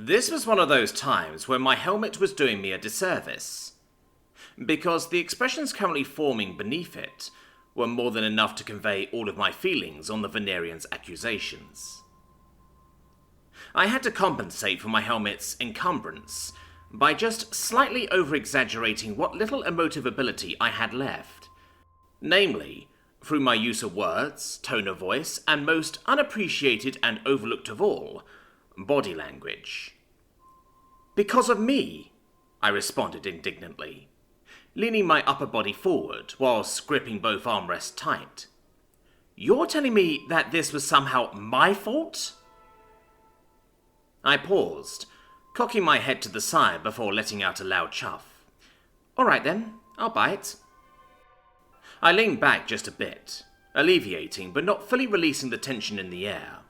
This was one of those times when my helmet was doing me a disservice, because the expressions currently forming beneath it were more than enough to convey all of my feelings on the Venerian's accusations. I had to compensate for my helmet's encumbrance by just slightly over-exaggerating what little emotive ability I had left, namely, through my use of words, tone of voice, and most unappreciated and overlooked of all, body language. "Because of me," I responded indignantly, leaning my upper body forward whilst gripping both armrests tight. "You're telling me that this was somehow my fault?" I paused, cocking my head to the side before letting out a loud chuff. "All right then, I'll buy it." I leaned back just a bit, alleviating but not fully releasing the tension in the air.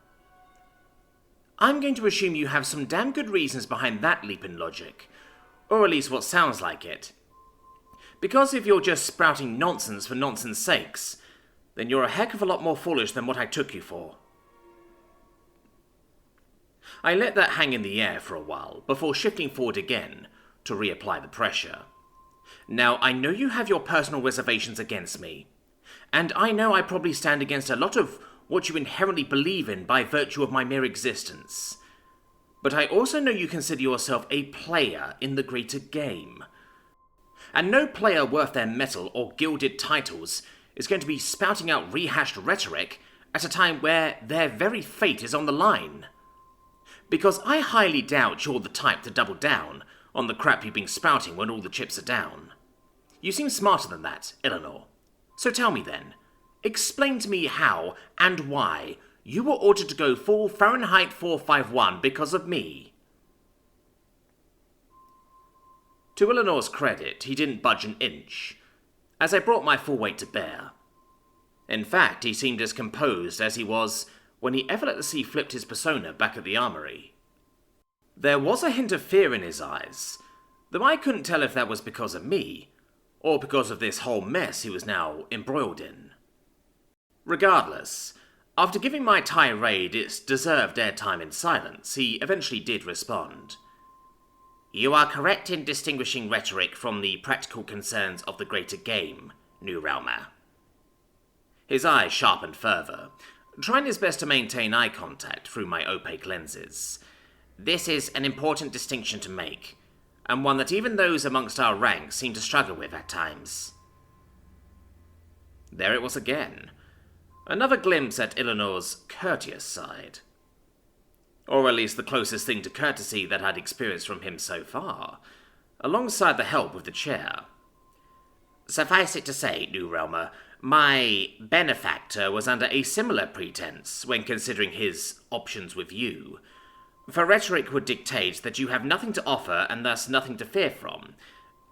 "I'm going to assume you have some damn good reasons behind that leap in logic, or at least what sounds like it. Because if you're just sprouting nonsense for nonsense sakes, then you're a heck of a lot more foolish than what I took you for." I let that hang in the air for a while before shifting forward again to reapply the pressure. "Now, I know you have your personal reservations against me, and I know I probably stand against a lot of what you inherently believe in by virtue of my mere existence. But I also know you consider yourself a player in the greater game. And no player worth their mettle or gilded titles is going to be spouting out rehashed rhetoric at a time where their very fate is on the line. Because I highly doubt you're the type to double down on the crap you've been spouting when all the chips are down. You seem smarter than that, Eleanor. So tell me then, explain to me how and why you were ordered to go full Fahrenheit 451 because of me." To Eleanor's credit, he didn't budge an inch, as I brought my full weight to bear. In fact, he seemed as composed as he was when he effortlessly flipped his persona back at the armory. There was a hint of fear in his eyes, though I couldn't tell if that was because of me, or because of this whole mess he was now embroiled in. Regardless, after giving my tirade its deserved airtime in silence, he eventually did respond. "You are correct in distinguishing rhetoric from the practical concerns of the greater game, New Realmer." His eyes sharpened further, trying his best to maintain eye contact through my opaque lenses. "This is an important distinction to make, and one that even those amongst our ranks seem to struggle with at times." There it was again. Another glimpse at Eleanor's courteous side. Or at least the closest thing to courtesy that I'd experienced from him so far, alongside the help with the chair. "Suffice it to say, New Realmer, my benefactor was under a similar pretense when considering his options with you. For rhetoric would dictate that you have nothing to offer and thus nothing to fear from,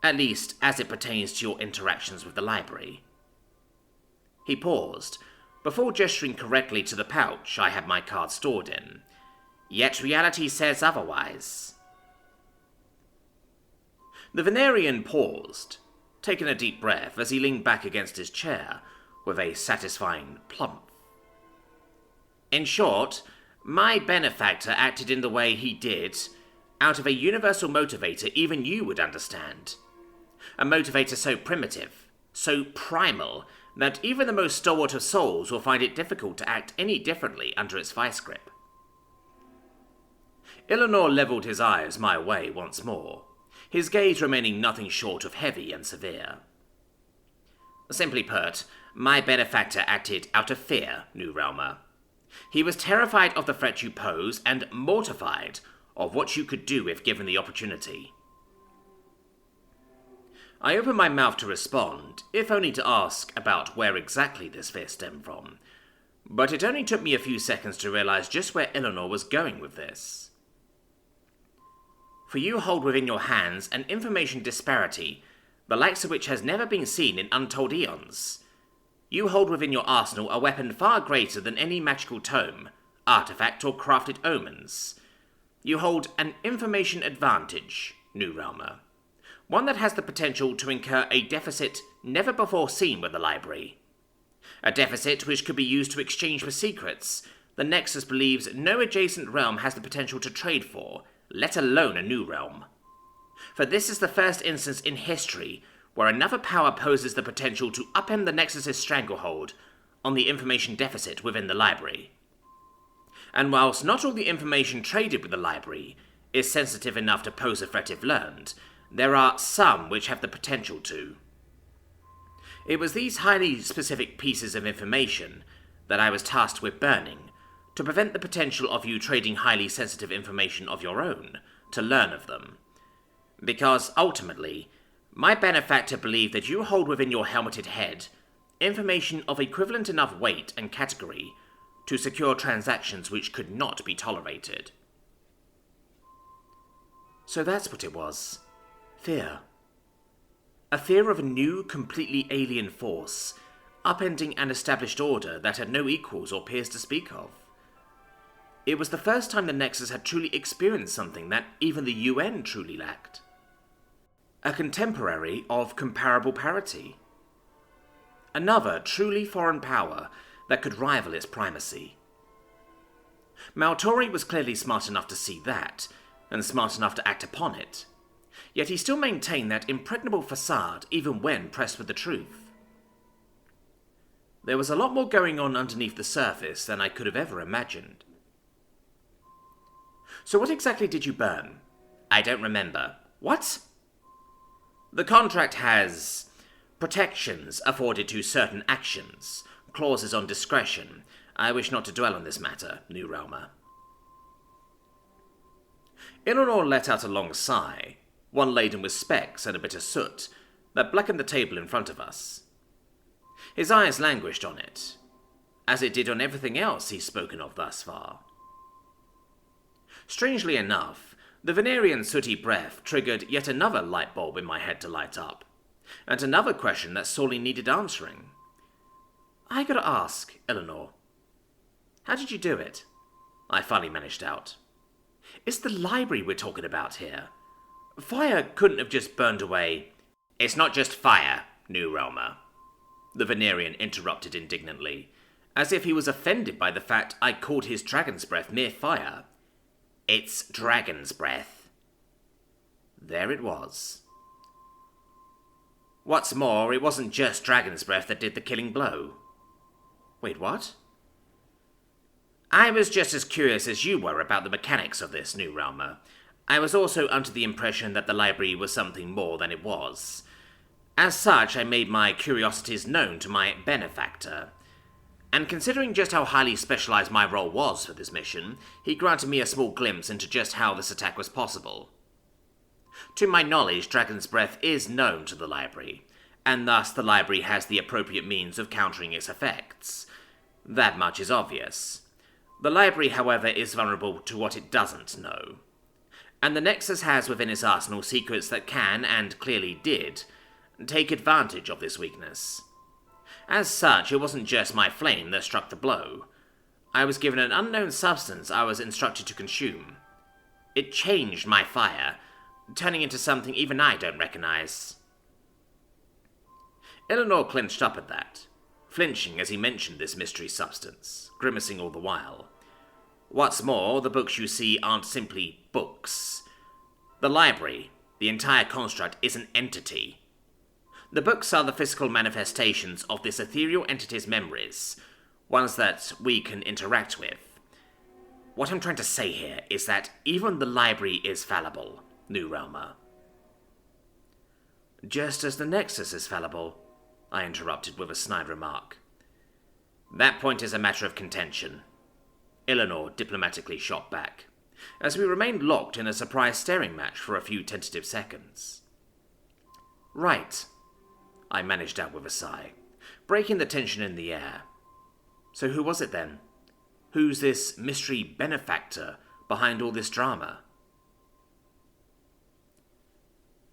at least as it pertains to your interactions with the library." He paused, before gesturing correctly to the pouch I had my card stored in. "Yet reality says otherwise." The Venerian paused, taking a deep breath as he leaned back against his chair with a satisfying plump. "In short, my benefactor acted in the way he did out of a universal motivator even you would understand. A motivator so primitive, so primal, that even the most stalwart of souls will find it difficult to act any differently under its vice grip." Eleanor levelled his eyes my way once more, his gaze remaining nothing short of heavy and severe. "Simply put, my benefactor acted out of fear, New Realmer. He was terrified of the threat you pose and mortified of what you could do if given the opportunity." I opened my mouth to respond, if only to ask about where exactly this fear stemmed from, but it only took me a few seconds to realize just where Eleanor was going with this. "For you hold within your hands an information disparity, the likes of which has never been seen in untold eons. You hold within your arsenal a weapon far greater than any magical tome, artifact, or crafted omens. You hold an information advantage, New Realmer. One that has the potential to incur a deficit never before seen with the library. A deficit which could be used to exchange for secrets the Nexus believes no adjacent realm has the potential to trade for, let alone a new realm. For this is the first instance in history where another power poses the potential to upend the Nexus's stranglehold on the information deficit within the library. And whilst not all the information traded with the library is sensitive enough to pose a threat if learned, there are some which have the potential to. It was these highly specific pieces of information that I was tasked with burning, to prevent the potential of you trading highly sensitive information of your own to learn of them. Because, ultimately, my benefactor believed that you hold within your helmeted head information of equivalent enough weight and category to secure transactions which could not be tolerated. So that's what it was. Fear. A fear of a new, completely alien force, upending an established order that had no equals or peers to speak of. It was the first time the Nexus had truly experienced something that even the UN truly lacked. A contemporary of comparable parity. Another truly foreign power that could rival its primacy. Maltori was clearly smart enough to see that, and smart enough to act upon it. Yet he still maintained that impregnable facade even when pressed with the truth. There was a lot more going on underneath the surface than I could have ever imagined. So what exactly did you burn? I don't remember. What? The contract has protections afforded to certain actions, clauses on discretion. I wish not to dwell on this matter, New Realmer. Eleanor let out a long sigh, one laden with specks and a bit of soot, that blackened the table in front of us. His eyes languished on it, as it did on everything else he's spoken of thus far. Strangely enough, the Venerian sooty breath triggered yet another light bulb in my head to light up, and another question that sorely needed answering. I gotta ask, Eleanor, how did you do it? I finally managed out. It's the library we're talking about here. Fire couldn't have just burned away. It's not just fire, New Realmer, the Venerian interrupted indignantly, as if he was offended by the fact I called his dragon's breath mere fire. It's dragon's breath. There it was. What's more, it wasn't just dragon's breath that did the killing blow. Wait, what? I was just as curious as you were about the mechanics of this, New Realmer. I was also under the impression that the library was something more than it was. As such, I made my curiosities known to my benefactor. And considering just how highly specialized my role was for this mission, he granted me a small glimpse into just how this attack was possible. To my knowledge, Dragon's Breath is known to the library, and thus the library has the appropriate means of countering its effects. That much is obvious. The library, however, is vulnerable to what it doesn't know. And the Nexus has within its arsenal secrets that can, and clearly did, take advantage of this weakness. As such, it wasn't just my flame that struck the blow. I was given an unknown substance I was instructed to consume. It changed my fire, turning into something even I don't recognize. Eleanor clenched up at that, flinching as he mentioned this mystery substance, grimacing all the while. What's more, the books you see aren't simply books. The library, the entire construct, is an entity. The books are the physical manifestations of this ethereal entity's memories, ones that we can interact with. What I'm trying to say here is that even the library is fallible, New Realmer. Just as the Nexus is fallible, I interrupted with a snide remark. That point is a matter of contention, Eleanor diplomatically shot back, as we remained locked in a surprise staring match for a few tentative seconds. Right, I managed out with a sigh, breaking the tension in the air. So who was it then? Who's this mystery benefactor behind all this drama?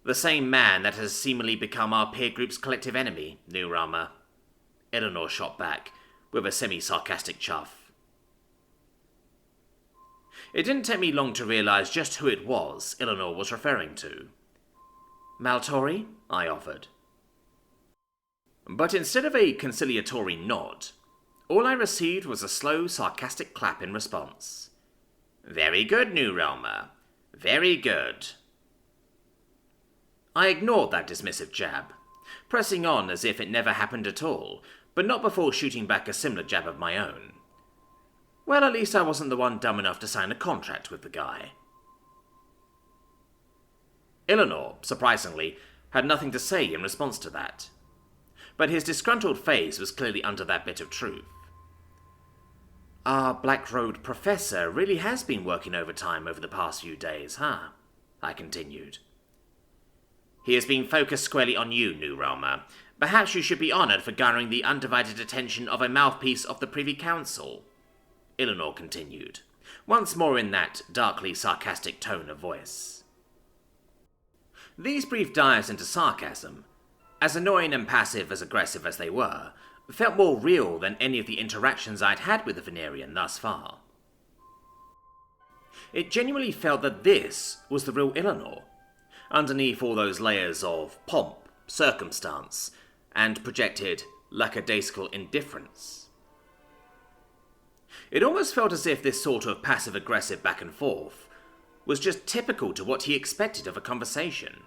The same man that has seemingly become our peer group's collective enemy, New Realmer. Eleanor shot back, with a semi-sarcastic chuff. It didn't take me long to realize just who it was Eleanor was referring to. Maltori? I offered. But instead of a conciliatory nod, all I received was a slow, sarcastic clap in response. Very good, New Realmer. Very good. I ignored that dismissive jab, pressing on as if it never happened at all, but not before shooting back a similar jab of my own. Well, at least I wasn't the one dumb enough to sign a contract with the guy. Eleanor, surprisingly, had nothing to say in response to that. But his disgruntled face was clearly under that bit of truth. Our Black Road professor really has been working overtime over the past few days, huh? I continued. He has been focused squarely on you, New Realmer. Perhaps you should be honoured for garnering the undivided attention of a mouthpiece of the Privy Council, Eleanor continued, once more in that darkly sarcastic tone of voice. These brief dives into sarcasm, as annoying and passive as aggressive as they were, felt more real than any of the interactions I'd had with the Venerian thus far. It genuinely felt that this was the real Eleanor, underneath all those layers of pomp, circumstance, and projected lackadaisical indifference. It almost felt as if this sort of passive-aggressive back and forth was just typical to what he expected of a conversation.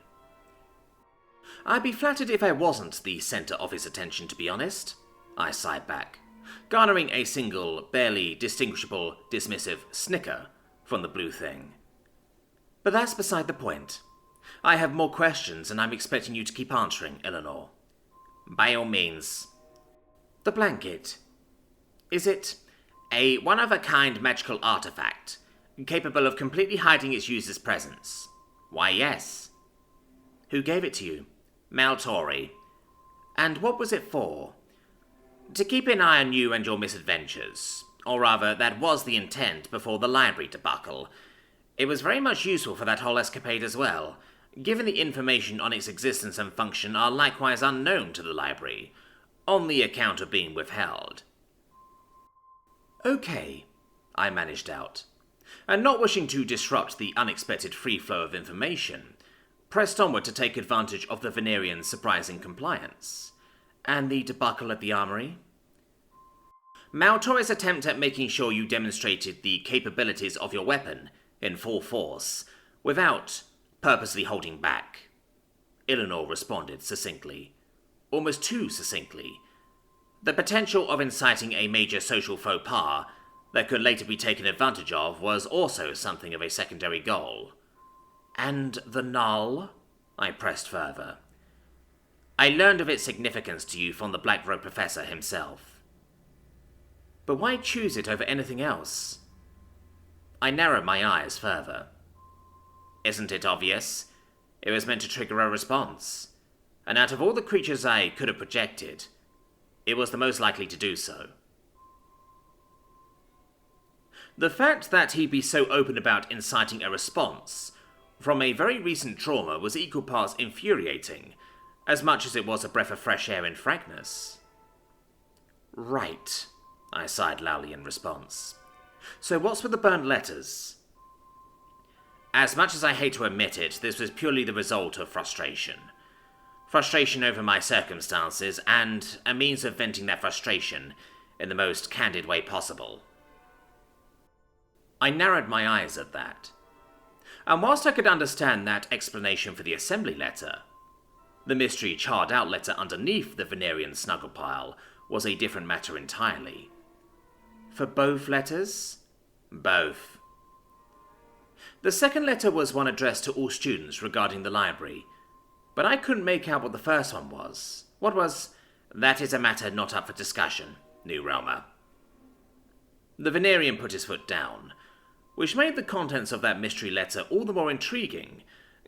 I'd be flattered if I wasn't the centre of his attention, to be honest, I sighed back, garnering a single, barely distinguishable, dismissive snicker from the blue thing. But that's beside the point. I have more questions, and I'm expecting you to keep answering, Eleanor. By all means. The blanket. Is it a one-of-a-kind magical artifact, capable of completely hiding its user's presence? Why, yes. Who gave it to you? Maltori. And what was it for? To keep an eye on you and your misadventures. Or rather, that was the intent before the library debacle. It was very much useful for that whole escapade as well, given the information on its existence and function are likewise unknown to the library, on the account of being withheld. Okay, I managed out, and not wishing to disrupt the unexpected free flow of information, pressed onward to take advantage of the Venerian's surprising compliance. And the debacle at the armory? Maltori's attempt at making sure you demonstrated the capabilities of your weapon in full force, without purposely holding back, Eleanor responded succinctly, almost too succinctly. The potential of inciting a major social faux pas that could later be taken advantage of was also something of a secondary goal. And the null? I pressed further. I learned of its significance to you from the Black Robe professor himself. But why choose it over anything else? I narrowed my eyes further. Isn't it obvious? It was meant to trigger a response, and out of all the creatures I could have projected, it was the most likely to do so. The fact that he'd be so open about inciting a response from a very recent trauma was equal parts infuriating, as much as it was a breath of fresh air in frankness. Right, I sighed loudly in response. So what's with the burned letters? As much as I hate to admit it, this was purely the result of frustration. Frustration over my circumstances, and a means of venting that frustration in the most candid way possible. I narrowed my eyes at that. And whilst I could understand that explanation for the assembly letter, the mystery charred-out letter underneath the Venerian snuggle pile was a different matter entirely. For both letters? Both. The second letter was one addressed to all students regarding the library, but I couldn't make out what the first one was. What was, "That is a matter not up for discussion, New Realmer." The Venerian put his foot down, which made the contents of that mystery letter all the more intriguing,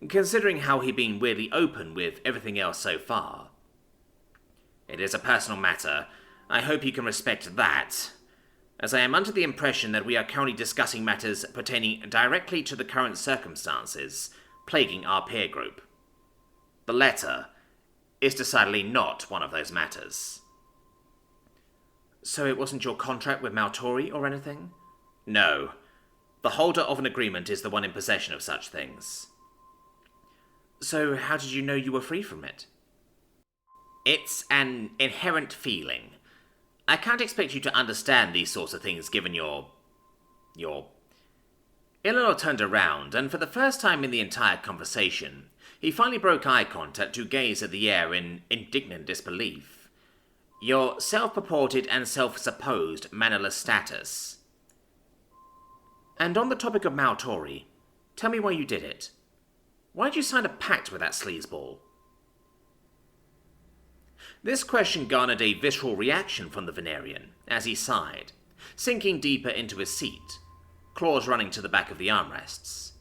considering how he'd been weirdly open with everything else so far. It is a personal matter. I hope you can respect that, as I am under the impression that we are currently discussing matters pertaining directly to the current circumstances plaguing our peer group. The letter is decidedly not one of those matters. So it wasn't your contract with Maltori or anything? No. The holder of an agreement is the one in possession of such things. So how did you know you were free from it? It's an inherent feeling. I can't expect you to understand these sorts of things given your Eleanor turned around, and for the first time in the entire conversation, he finally broke eye contact to gaze at the air in indignant disbelief. Your self-purported and self-supposed mannerless status. And on the topic of Maotori, tell me why you did it. Why'd you sign a pact with that sleazeball? This question garnered a visceral reaction from the Venerian, as he sighed, sinking deeper into his seat, claws running to the back of the armrests.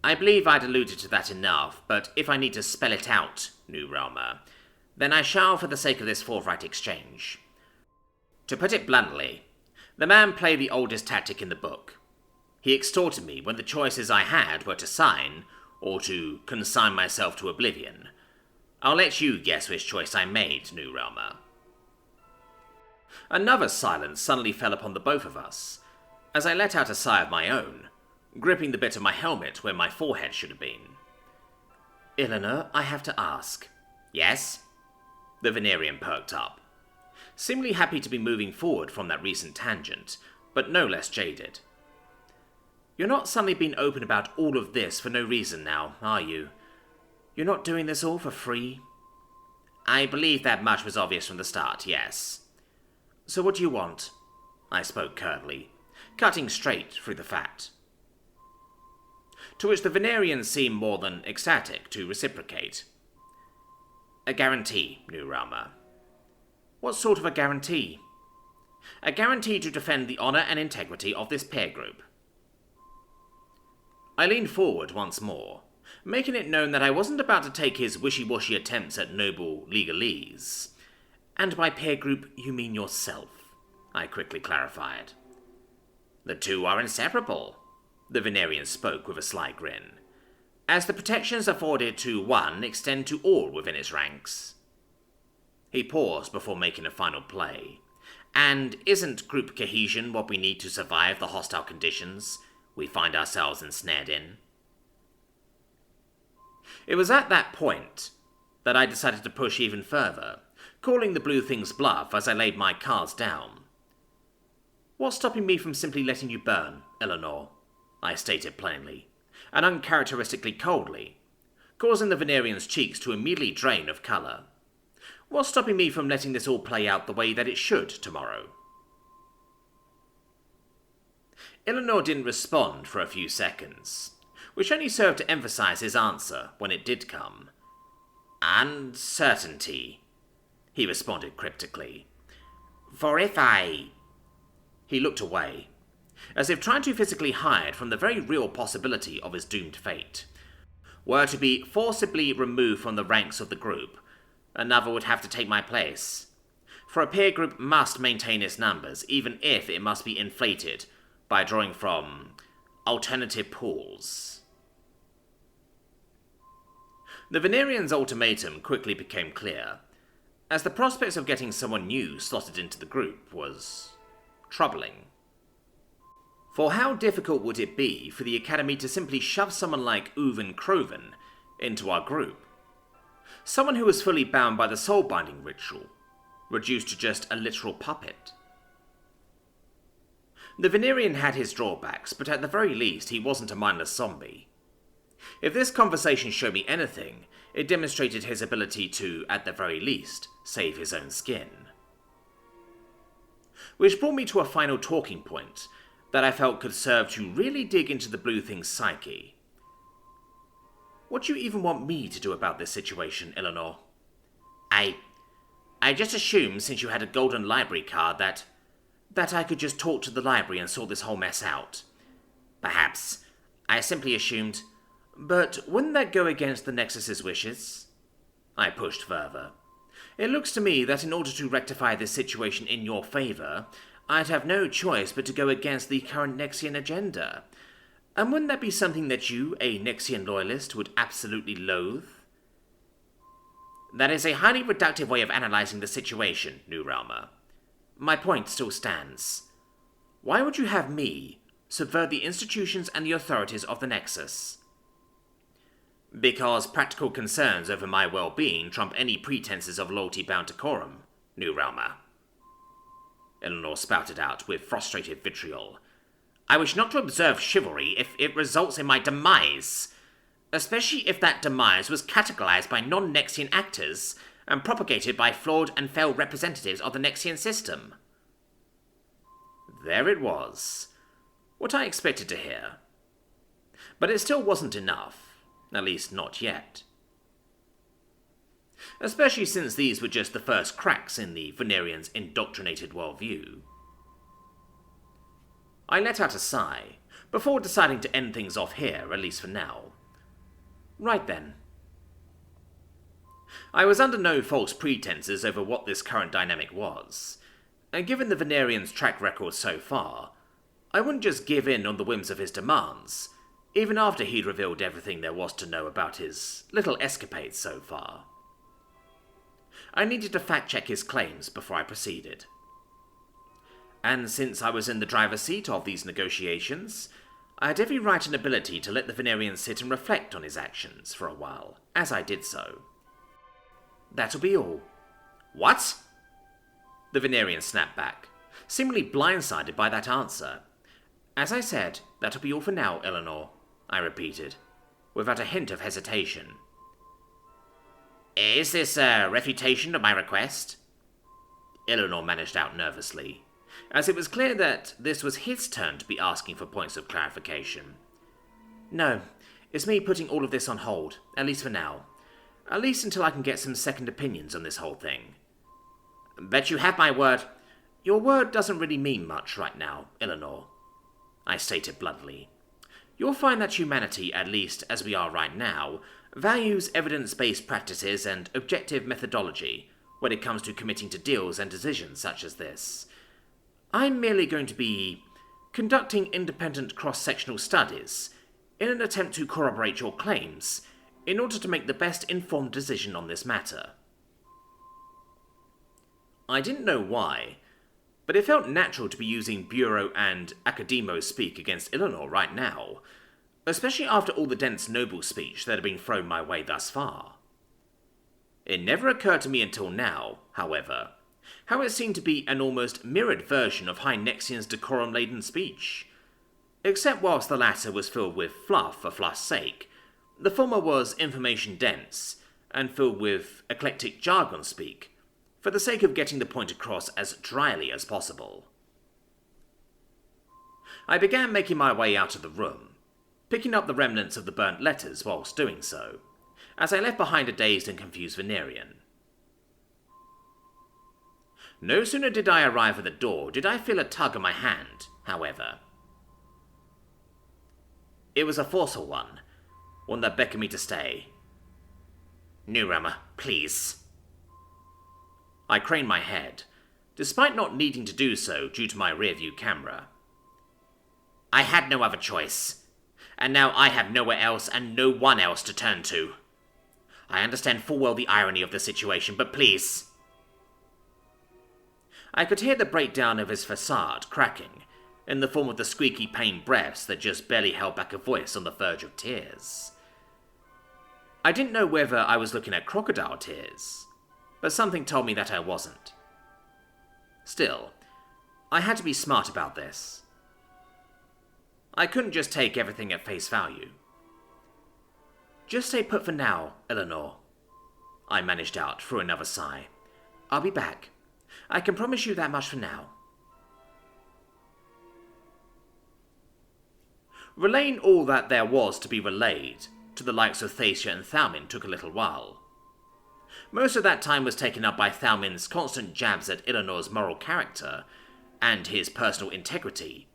I believe I'd alluded to that enough, but if I need to spell it out, New Realmer, then I shall for the sake of this forthright exchange. To put it bluntly, the man played the oldest tactic in the book. He extorted me when the choices I had were to sign, or to consign myself to oblivion. I'll let you guess which choice I made, New Realmer. Another silence suddenly fell upon the both of us, as I let out a sigh of my own, gripping the bit of my helmet where my forehead should have been. Eleanor, I have to ask. Yes? The Venerian perked up, seemingly happy to be moving forward from that recent tangent, but no less jaded. You're not suddenly being open about all of this for no reason now, are you? You're not doing this all for free? I believe that much was obvious from the start, yes. So what do you want? I spoke curtly, cutting straight through the fat. To which the Venerian seemed more than ecstatic to reciprocate. A guarantee, New Realmer. What sort of a guarantee? A guarantee to defend the honour and integrity of this peer group. I leaned forward once more, making it known that I wasn't about to take his wishy-washy attempts at noble legalese. And by peer group, you mean yourself, I quickly clarified. The two are inseparable, the Venerian spoke with a sly grin, as the protections afforded to one extend to all within its ranks. He paused before making a final play. And isn't group cohesion what we need to survive the hostile conditions we find ourselves ensnared in? It was at that point that I decided to push even further, calling the blue thing's bluff as I laid my cards down. What's stopping me from simply letting you burn, Eleanor? I stated plainly, and uncharacteristically coldly, causing the Venerian's cheeks to immediately drain of colour. What's stopping me from letting this all play out the way that it should tomorrow? Eleanor didn't respond for a few seconds, which only served to emphasize his answer when it did come. Uncertainty, he responded cryptically. For if I... He looked away, as if trying to physically hide from the very real possibility of his doomed fate. Were to be forcibly removed from the ranks of the group, another would have to take my place. For a peer group must maintain its numbers, even if it must be inflated by drawing from alternative pools. The Venerian's ultimatum quickly became clear, as the prospects of getting someone new slotted into the group was troubling. For how difficult would it be for the Academy to simply shove someone like Uven Croven into our group? Someone who was fully bound by the soul-binding ritual, reduced to just a literal puppet. The Venerian had his drawbacks, but at the very least he wasn't a mindless zombie. If this conversation showed me anything, it demonstrated his ability to, at the very least, save his own skin. Which brought me to a final talking point that I felt could serve to really dig into the blue thing's psyche. What do you even want me to do about this situation, Eleanor? I just assumed, since you had a golden library card, that I could just talk to the library and sort this whole mess out. Perhaps. I simply assumed. But wouldn't that go against the Nexus's wishes? I pushed further. It looks to me that in order to rectify this situation in your favour, I'd have no choice but to go against the current Nexian agenda. And wouldn't that be something that you, a Nexian loyalist, would absolutely loathe? That is a highly reductive way of analysing the situation, New Realmer. My point still stands. Why would you have me subvert the institutions and the authorities of the Nexus? Because practical concerns over my well-being trump any pretenses of loyalty-bound decorum, New Realmer. Eleanor spouted out with frustrated vitriol. I wish not to observe chivalry if it results in my demise, especially if that demise was categorized by non-Nexian actors and propagated by flawed and failed representatives of the Nexian system. There it was, what I expected to hear. But it still wasn't enough, at least not yet. Especially since these were just the first cracks in the Venerians' indoctrinated worldview. I let out a sigh, before deciding to end things off here, at least for now. Right then. I was under no false pretenses over what this current dynamic was, and given the Venerian's track record so far, I wouldn't just give in on the whims of his demands, even after he'd revealed everything there was to know about his little escapades so far. I needed to fact-check his claims before I proceeded. And since I was in the driver's seat of these negotiations, I had every right and ability to let the Venerian sit and reflect on his actions for a while, as I did so. That'll be all. What? The Venerian snapped back, seemingly blindsided by that answer. As I said, that'll be all for now, Eleanor, I repeated, without a hint of hesitation. Is this a refutation of my request? Eleanor managed out nervously, as it was clear that this was his turn to be asking for points of clarification. No, it's me putting all of this on hold, at least for now. At least until I can get some second opinions on this whole thing. Bet you have my word. Your word doesn't really mean much right now, Eleanor, I stated bluntly. You'll find that humanity, at least as we are right now, values evidence-based practices and objective methodology when it comes to committing to deals and decisions such as this. I'm merely going to be conducting independent cross-sectional studies in an attempt to corroborate your claims in order to make the best informed decision on this matter. I didn't know why, but it felt natural to be using bureau and academo speak against Eleanor right now, especially after all the dense noble speech that had been thrown my way thus far. It never occurred to me until now, however, how it seemed to be an almost mirrored version of High Nexian's decorum-laden speech. Except whilst the latter was filled with fluff for fluff's sake, the former was information-dense and filled with eclectic jargon speak, for the sake of getting the point across as dryly as possible. I began making my way out of the room, picking up the remnants of the burnt letters whilst doing so, as I left behind a dazed and confused Venerian. No sooner did I arrive at the door did I feel a tug on my hand, however. It was a forceful one that beckoned me to stay. Nurama, please. I craned my head, despite not needing to do so due to my rear-view camera. I had no other choice, and now I have nowhere else and no one else to turn to. I understand full well the irony of the situation, but please. I could hear the breakdown of his facade cracking, in the form of the squeaky pain breaths that just barely held back a voice on the verge of tears. I didn't know whether I was looking at crocodile tears, but something told me that I wasn't. Still, I had to be smart about this. I couldn't just take everything at face value. Just stay put for now, Eleanor, I managed out through another sigh. I'll be back. I can promise you that much for now. Relaying all that there was to be relayed to the likes of Thacia and Thalmin took a little while. Most of that time was taken up by Thalmin's constant jabs at Eleanor's moral character and his personal integrity,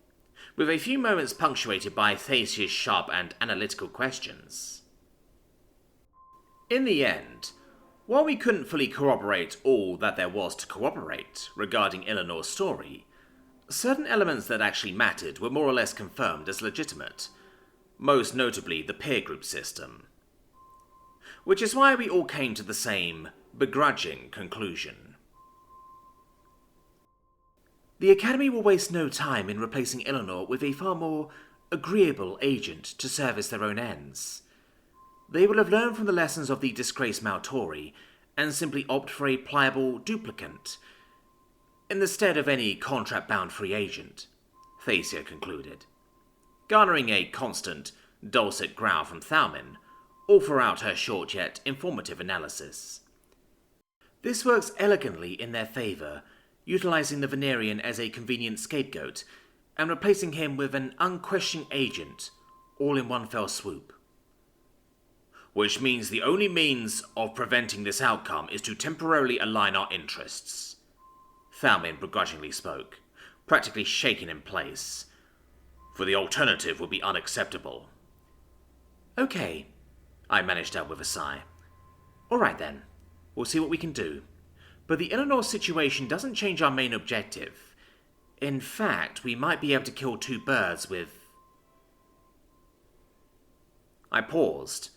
with a few moments punctuated by Thacia's sharp and analytical questions. In the end, while we couldn't fully corroborate all that there was to corroborate regarding Eleanor's story, certain elements that actually mattered were more or less confirmed as legitimate, most notably the peer group system. Which is why we all came to the same, begrudging conclusion. The Academy will waste no time in replacing Eleanor with a far more agreeable agent to service their own ends. They will have learned from the lessons of the disgraced Maltori and simply opt for a pliable duplicant in the stead of any contract-bound free agent, Thacia concluded, garnering a constant, dulcet growl from Thalmin, all throughout her short yet informative analysis. This works elegantly in their favour, utilising the Venerian as a convenient scapegoat, and replacing him with an unquestioning agent, all in one fell swoop. Which means the only means of preventing this outcome is to temporarily align our interests. Thalmin begrudgingly spoke, practically shaken in place, for the alternative would be unacceptable. Okay, I managed out with a sigh. Alright then, we'll see what we can do. But the Eleanor situation doesn't change our main objective. In fact, we might be able to kill two birds with... I paused,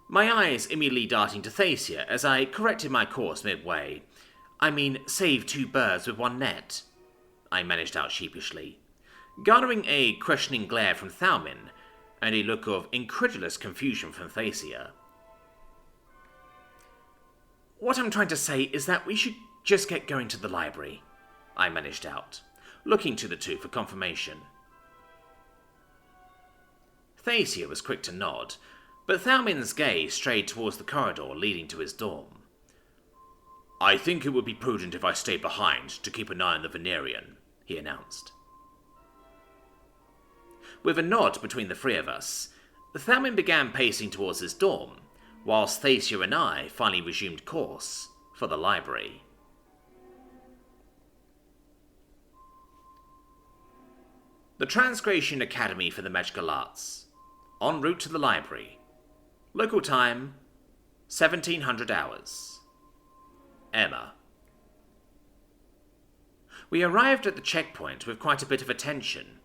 my eyes immediately darting to Thacia as I corrected my course midway. I mean, save two birds with one net, I managed out sheepishly, garnering a questioning glare from Thalmin and a look of incredulous confusion from Thacia. What I'm trying to say is that we should just get going to the library, I managed out, looking to the two for confirmation. Thacia was quick to nod, but Thalmin's gaze strayed towards the corridor leading to his dorm. I think it would be prudent if I stayed behind to keep an eye on the Venerian, he announced. With a nod between the three of us, Thalmin began pacing towards his dorm, whilst Thacia and I finally resumed course for the library. The Transgration Academy for the Magical Arts. En route to the library. Local time, 1700 hours. Emma. We arrived at the checkpoint with quite a bit of attention,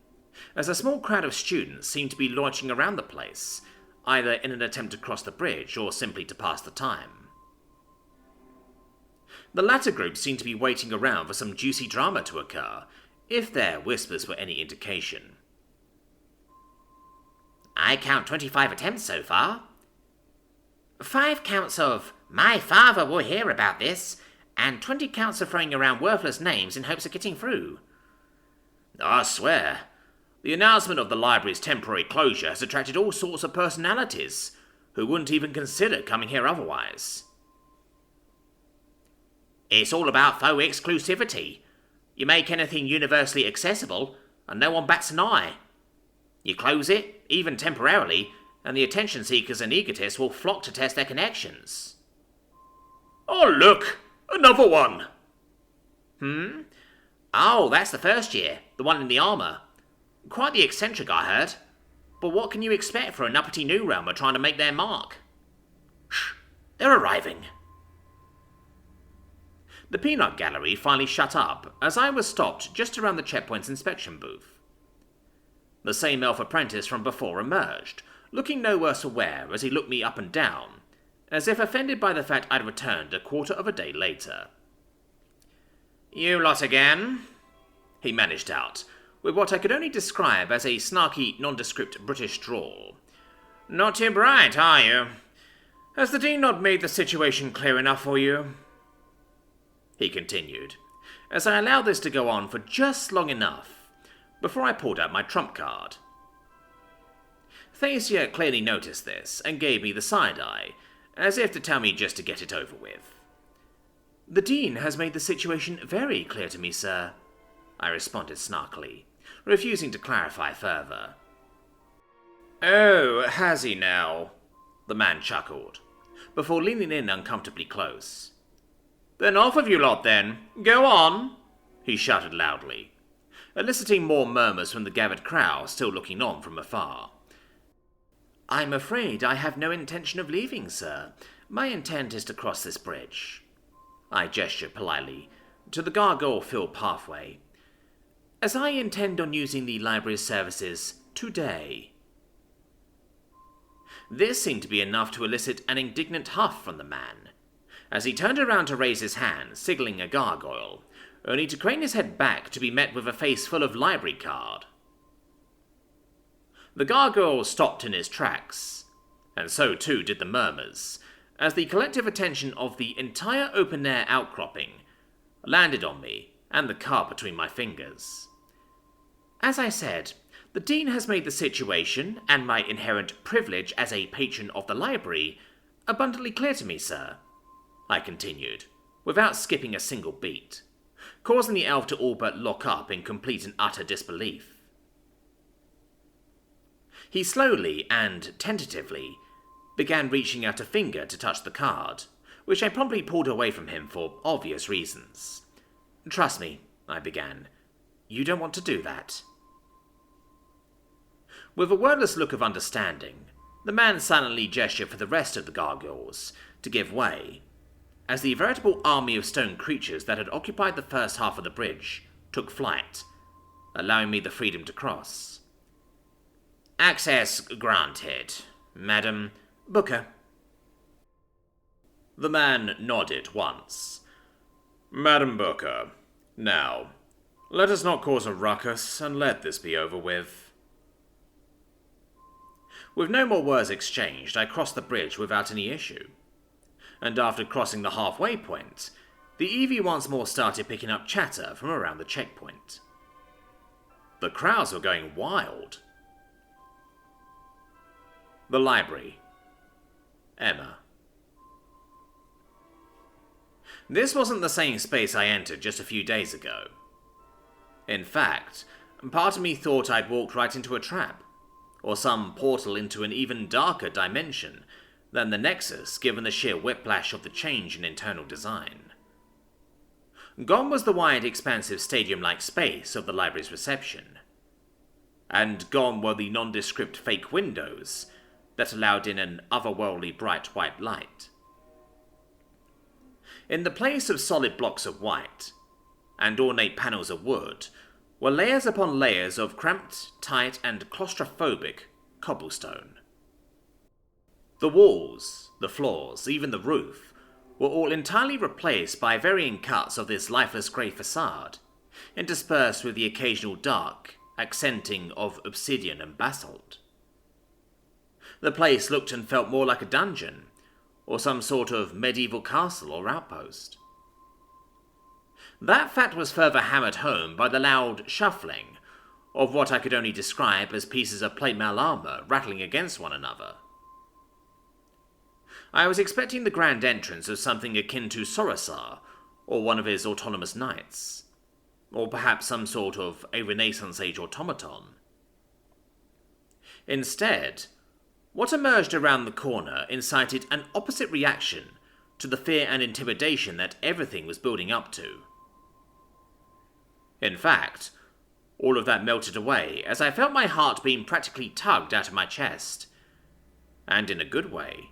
as a small crowd of students seemed to be loitering around the place, either in an attempt to cross the bridge or simply to pass the time. The latter group seemed to be waiting around for some juicy drama to occur, if their whispers were any indication. I count 25 attempts so far. 5 counts of, my father will hear about this, and 20 counts of throwing around worthless names in hopes of getting through. I swear, the announcement of the library's temporary closure has attracted all sorts of personalities, who wouldn't even consider coming here otherwise. It's all about faux exclusivity. You make anything universally accessible, and no one bats an eye. You close it, even temporarily, and the attention seekers and egotists will flock to test their connections. Oh look! Another one! Oh, that's the first year, the one in the armour. Quite the eccentric, I heard. But what can you expect for an uppity new realmer trying to make their mark? Shh, they're arriving. The peanut gallery finally shut up, as I was stopped just around the checkpoint's inspection booth. The same elf apprentice from before emerged, looking no worse aware as he looked me up and down, as if offended by the fact I'd returned a quarter of a day later. You lot again? He managed out, with what I could only describe as a snarky, nondescript British drawl. Not too bright, are you? Has the Dean not made the situation clear enough for you? He continued, as I allowed this to go on for just long enough, before I pulled out my trump card. Thacia clearly noticed this, and gave me the side-eye, as if to tell me just to get it over with. The Dean has made the situation very clear to me, sir, I responded snarkily, refusing to clarify further. Oh, has he now? The man chuckled, before leaning in uncomfortably close. Then off of you lot then. Go on, he shouted loudly, eliciting more murmurs from the gathered crowd still looking on from afar. I'm afraid I have no intention of leaving, sir. My intent is to cross this bridge. I gestured politely to the gargoyle-filled pathway, as I intend on using the library's services today. This seemed to be enough to elicit an indignant huff from the man, as he turned around to raise his hand, signaling a gargoyle, only to crane his head back to be met with a face full of library card. The gargoyle stopped in his tracks, and so too did the murmurs, as the collective attention of the entire open-air outcropping landed on me and the card between my fingers. As I said, The Dean has made the situation, and my inherent privilege as a patron of the library, abundantly clear to me, sir," I continued, without skipping a single beat, causing the elf to all but lock up in complete and utter disbelief. He slowly and tentatively began reaching out a finger to touch the card, which I promptly pulled away from him for obvious reasons. "Trust me," I began. "You don't want to do that." With a wordless look of understanding, the man silently gestured for the rest of the gargoyles to give way, as the veritable army of stone creatures that had occupied the first half of the bridge took flight, allowing me the freedom to cross. "Access granted, Madam Booker." The man nodded once. "Madam Booker, now, let us not cause a ruckus and let this be over with." With no more words exchanged, I crossed the bridge without any issue. And after crossing the halfway point, the Eevee once more started picking up chatter from around the checkpoint. The crowds were going wild. The library. Emma. This wasn't the same space I entered just a few days ago. In fact, part of me thought I'd walked right into a trap, or some portal into an even darker dimension than the Nexus, given the sheer whiplash of the change in internal design. Gone was the wide, expansive stadium-like space of the library's reception, and gone were the nondescript fake windows that allowed in an otherworldly bright white light. In the place of solid blocks of white and ornate panels of wood were layers upon layers of cramped, tight, and claustrophobic cobblestone. The walls, the floors, even the roof, were all entirely replaced by varying cuts of this lifeless grey facade, interspersed with the occasional dark accenting of obsidian and basalt. The place looked and felt more like a dungeon, or some sort of medieval castle or outpost. That fact was further hammered home by the loud shuffling of what I could only describe as pieces of plate mail armor rattling against one another. I was expecting the grand entrance of something akin to Sorosar, or one of his autonomous knights, or perhaps some sort of a Renaissance age automaton. Instead, what emerged around the corner incited an opposite reaction to the fear and intimidation that everything was building up to. In fact, all of that melted away as I felt my heart being practically tugged out of my chest, and in a good way.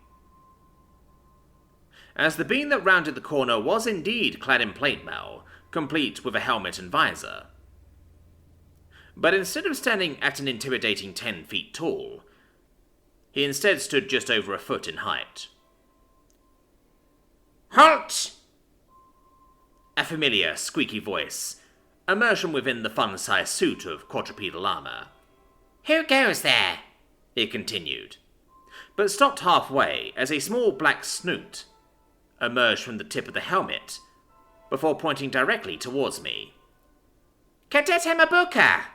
As the being that rounded the corner was indeed clad in plate mail, complete with a helmet and visor. But instead of standing at an intimidating 10 feet tall, he instead stood just over a foot in height. "Halt!" A familiar, squeaky voice emerged from within the fun-sized suit of quadrupedal armor. "Who goes there?" it continued, but stopped halfway as a small black snoot emerged from the tip of the helmet before pointing directly towards me. "Cadet Emma Booker!